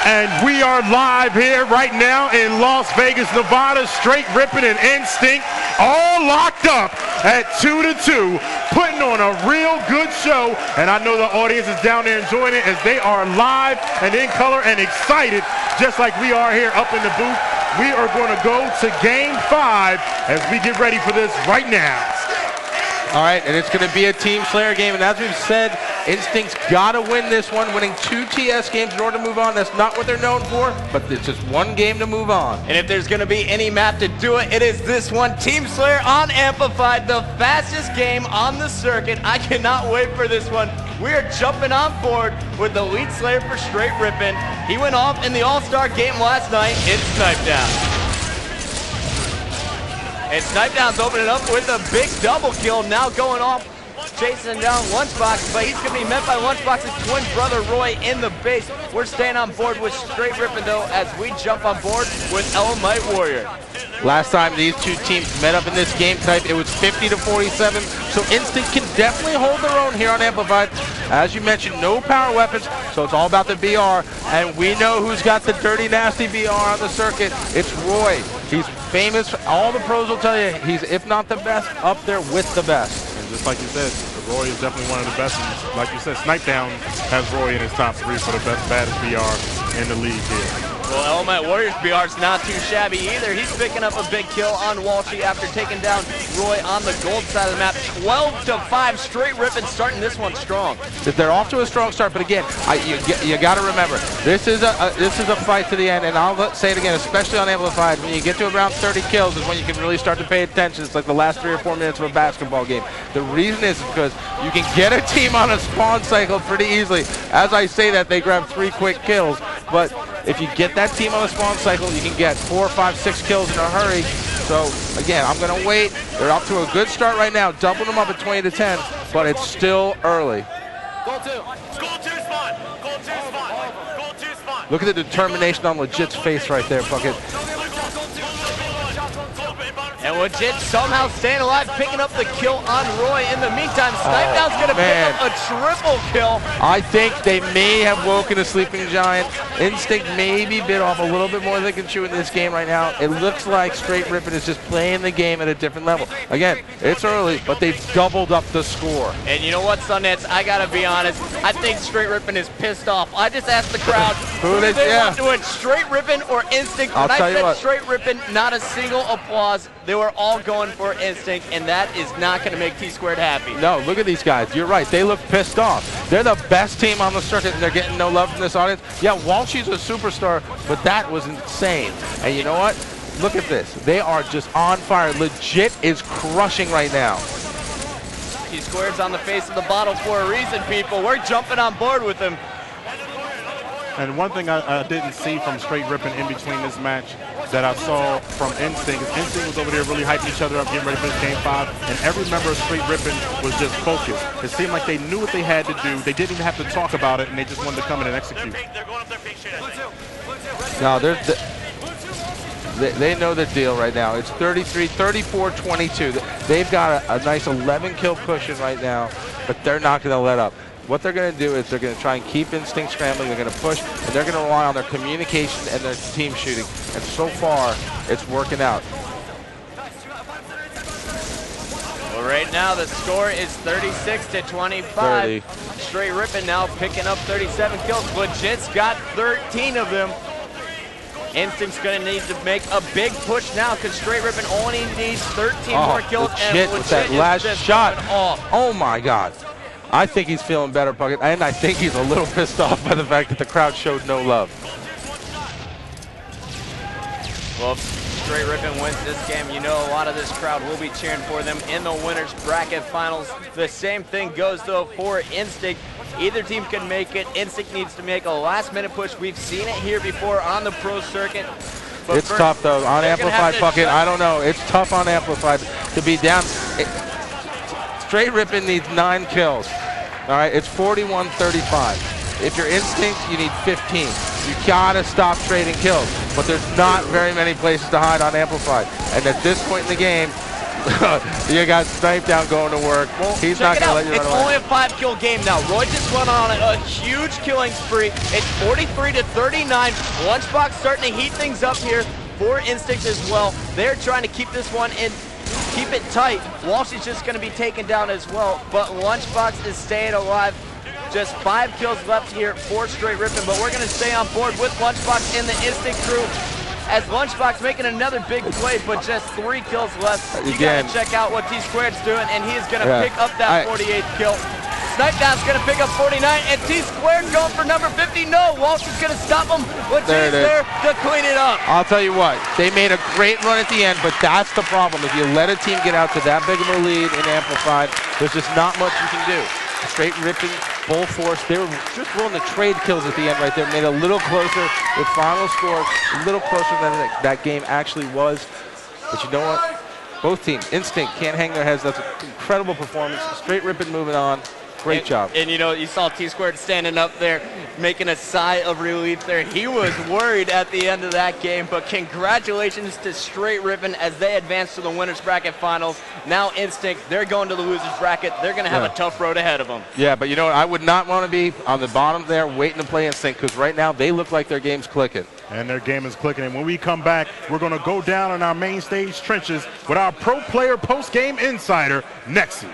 And we are live here right now in Las Vegas, Nevada. Str8 Rippin and Instinct all locked up at 2-2, putting on a real good show. And I know the audience is down there enjoying it as they are live and in color and excited, just like we are here up in the booth. We are going to go to Game 5 as we get ready for this right now. All right, and it's going to be a Team Slayer game, and as we've said, Instinct's got to win this one, winning 2 TS games in order to move on. That's not what they're known for, but it's just one game to move on. And if there's going to be any map to do it, it is this one. Team Slayer on Amplified, the fastest game on the circuit. I cannot wait for this one. We are jumping on board with the lead Slayer for Str8 Rippin. He went off in the All-Star game last night. It's Snipe Down. And Snipe Down's opening up with a big double kill, now going off, chasing down Lunchbox, but he's going to be met by Lunchbox's twin brother Roy in the base. We're staying on board with Str8 Rippin though as we jump on board with Elamite Warrior. Last time these two teams met up in this game type, it was 50-47, so Instinct can definitely hold their own here on Amplified. As you mentioned, no power weapons, so it's all about the BR, and we know who's got the dirty, nasty BR on the circuit. It's Roy. He's famous. All the pros will tell you he's, if not the best, up there with the best. And just like you said, Roy is definitely one of the best. And like you said, Snipe Down has Roy in his top 3 for the baddest BR in the league here. Well, Elamite Warrior's BR's not too shabby either. He's picking up a big kill on Walshy after taking down Roy on the gold side of the map. 12-5, Str8 Rippin starting this one strong. They're off to a strong start, but again, you got to remember, this is a fight to the end, and I'll say it again, especially on Amplified, when you get to around 30 kills is when you can really start to pay attention. It's like the last 3 or 4 minutes of a basketball game. The reason is because you can get a team on a spawn cycle pretty easily. As I say that, they grab 3 quick kills, but if you get that team on a spawn cycle, you can get 4, 5, 6 kills in a hurry. So again, I'm going to wait. They're off to a good start right now, doubling them up at 20-10, but it's still early. Goal 2. Goal 2 spawn. Goal 2 spawn. Goal 2 spawn. Look at the determination on Legit's face right there, Bucket. And Legit somehow staying alive, picking up the kill on Roy. In the meantime, Snipe Down's going to pick up a triple kill. I think they may have woken a sleeping giant. Instinct maybe bit off a little bit more than they can chew in this game right now. It looks like Str8 Rippin is just playing the game at a different level. Again, it's early, but they've doubled up the score. And you know what, Sundance? I got to be honest. I think Str8 Rippin is pissed off. I just asked the crowd who they want to win, Str8 Rippin or Instinct. When I said Str8 Rippin, not a single applause. They were all going for Instinct, and that is not going to make Tsquared happy. No, look at these guys. You're right. They look pissed off. They're the best team on the circuit, and they're getting no love from this audience. Yeah, Walshy's a superstar, but that was insane. And you know what? Look at this. They are just on fire. Legit is crushing right now. Tsquared's on the face of the bottle for a reason, people. We're jumping on board with him. And one thing I didn't see from Str8 Rippin in between this match that I saw from Instinct is Instinct was over there really hyping each other up, getting ready for this Game 5, and every member of Str8 Rippin was just focused. It seemed like they knew what they had to do. They didn't even have to talk about it, and they just wanted to come in and execute. They're going up their pink shit, I think. No, they know the deal right now. It's 34-22. They've got a nice 11-kill cushion right now, but they're not going to let up. What they're going to do is they're going to try and keep Instinct scrambling. They're going to push, and they're going to rely on their communication and their team shooting. And so far, it's working out. Well, right now the score is 36-25. Str8 Rippin now picking up 37 kills. Legit's got 13 of them. Instinct's going to need to make a big push now because Str8 Rippin only needs 13 more kills. Legit with that last shot. Oh my God. I think he's feeling better, Puckett, and I think he's a little pissed off by the fact that the crowd showed no love. Well, if Str8 Rippin wins this game, you know a lot of this crowd will be cheering for them in the winners bracket finals. The same thing goes, though, for Instinct. Either team can make it. Instinct needs to make a last-minute push. We've seen it here before on the pro circuit. But it's tough, though. On Amplified, Puckett, I don't know. It's tough on Amplified to be down. Str8 Rippin needs 9 kills. All right, it's 41-35. If you're Instinct, you need 15. You gotta stop trading kills. But there's not very many places to hide on Amplified. And at this point in the game, You got Snipe down going to work. Well, He's not going to let you run It's away. only a 5-kill game now. Roy just went on a huge killing spree. It's 43-39. Lunchbox starting to heat things up here for Instinct as well. They're trying to keep this one in, keep it tight. Walshy's just going to be taken down as well, but Lunchbox is staying alive. Just 5 kills left here for Str8 Rippin, but we're going to stay on board with Lunchbox and the Instinct crew. As Lunchbox making another big play, but just 3 kills left. You got to check out what Tsquared's doing, and he's going to pick up that 48th kill. Snipe Down's going to pick up 49, and Tsquared going for number 50. No, Walsh is going to stop him, but he's there to clean it up. I'll tell you what, they made a great run at the end, but that's the problem. If you let a team get out to that big of a lead in Amplified, there's just not much you can do. Str8 Rippin, full force. They were just willing to trade kills at the end right there. Made it a little closer. The final score a little closer than that game actually was. But you know what? Both teams, Instinct, can't hang their heads. That's an incredible performance. Str8 Rippin moving on. Great job. And you know, you saw Tsquared standing up there, making a sigh of relief there. He was worried at the end of that game, but congratulations to Str8 Rippin as they advance to the winners bracket finals. Now Instinct, they're going to the losers bracket. They're going to have a tough road ahead of them. Yeah, but you know what? I would not want to be on the bottom there waiting to play Instinct, because right now they look like their game's clicking. And their game is clicking. And when we come back, we're going to go down in our main stage trenches with our pro player post-game insider, Nexi.